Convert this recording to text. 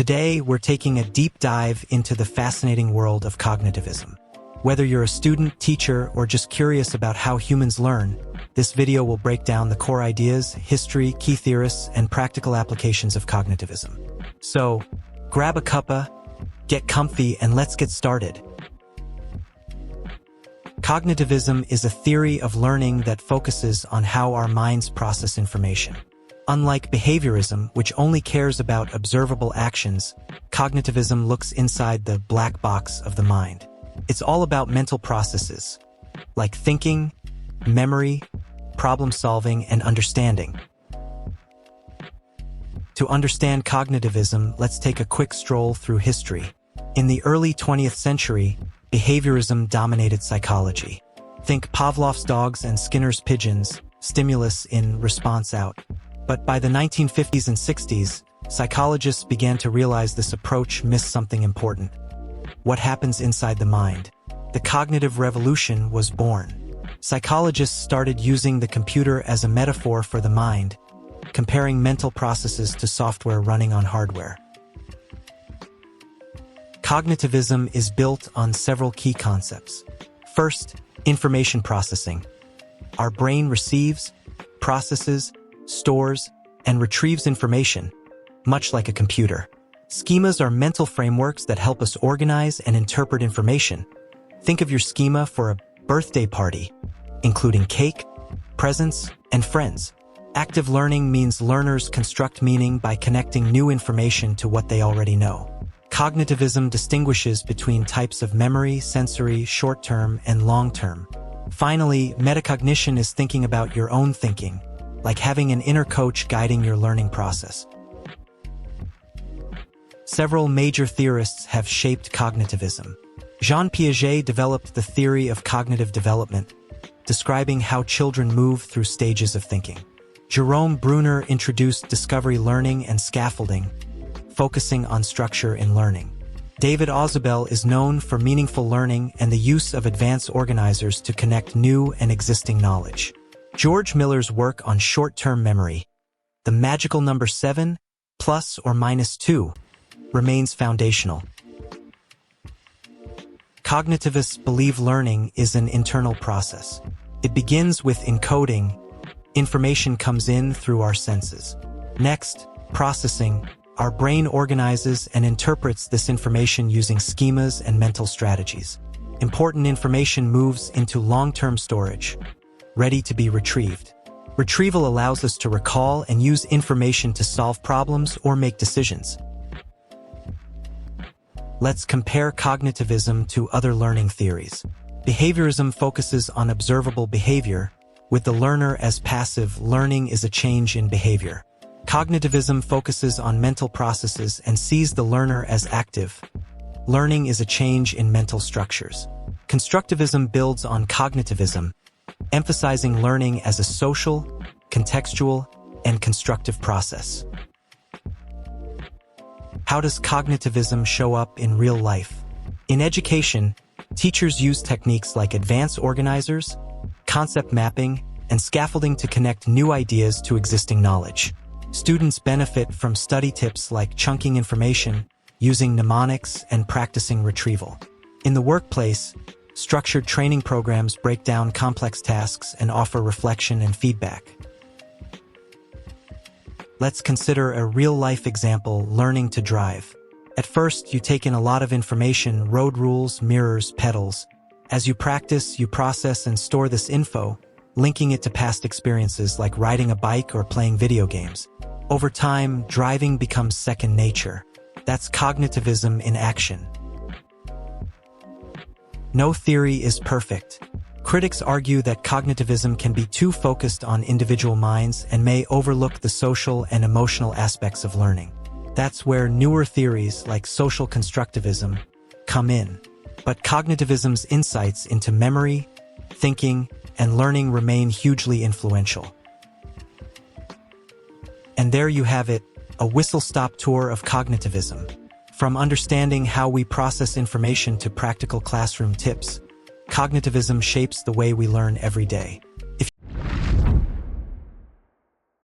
Today, we're taking a deep dive into the fascinating world of cognitivism. Whether you're a student, teacher, or just curious about how humans learn, this video will break down the core ideas, history, key theorists, and practical applications of cognitivism. So, grab a cuppa, get comfy, and let's get started. Cognitivism is a theory of learning that focuses on how our minds process information. Unlike behaviorism, which only cares about observable actions, cognitivism looks inside the black box of the mind. It's all about mental processes, like thinking, memory, problem-solving, and understanding. To understand cognitivism, let's take a quick stroll through history. In the early 20th century, behaviorism dominated psychology. Think Pavlov's dogs and Skinner's pigeons, stimulus in, response out. But by the 1950s and 60s, psychologists began to realize this approach missed something important. What happens inside the mind? The cognitive revolution was born. Psychologists started using the computer as a metaphor for the mind, comparing mental processes to software running on hardware. Cognitivism is built on several key concepts. First, information processing. Our brain receives, processes, stores, and retrieves information, much like a computer. Schemas are mental frameworks that help us organize and interpret information. Think of your schema for a birthday party, including cake, presents, and friends. Active learning means learners construct meaning by connecting new information to what they already know. Cognitivism distinguishes between types of memory, sensory, short-term, and long-term. Finally, metacognition is thinking about your own thinking, like having an inner coach guiding your learning process. Several major theorists have shaped cognitivism. Jean Piaget developed the theory of cognitive development, describing how children move through stages of thinking. Jerome Bruner introduced discovery learning and scaffolding, focusing on structure in learning. David Ausubel is known for meaningful learning and the use of advanced organizers to connect new and existing knowledge. George Miller's work on short-term memory, the magical number 7, plus or minus 2, remains foundational. Cognitivists believe learning is an internal process. It begins with encoding. Information comes in through our senses. Next, processing. Our brain organizes and interprets this information using schemas and mental strategies. Important information moves into long-term storage, ready to be retrieved. Retrieval allows us to recall and use information to solve problems or make decisions. Let's compare cognitivism to other learning theories. Behaviorism focuses on observable behavior, with the learner as passive. Learning is a change in behavior. Cognitivism focuses on mental processes and sees the learner as active. Learning is a change in mental structures. Constructivism builds on cognitivism, emphasizing learning as a social, contextual, and constructive process. How does cognitivism show up in real life? In education, teachers use techniques like advanced organizers, concept mapping, and scaffolding to connect new ideas to existing knowledge. Students benefit from study tips like chunking information, using mnemonics, and practicing retrieval. In the workplace, structured training programs break down complex tasks and offer reflection and feedback. Let's consider a real-life example: learning to drive. At first, you take in a lot of information: road rules, mirrors, pedals. As you practice, you process and store this info, linking it to past experiences like riding a bike or playing video games. Over time, driving becomes second nature. That's cognitivism in action. No theory is perfect. Critics argue that cognitivism can be too focused on individual minds and may overlook the social and emotional aspects of learning. That's where newer theories like social constructivism come in. But cognitivism's insights into memory, thinking, and learning remain hugely influential. And there you have it, a whistle-stop tour of cognitivism. From understanding how we process information to practical classroom tips, cognitivism shapes the way we learn every day.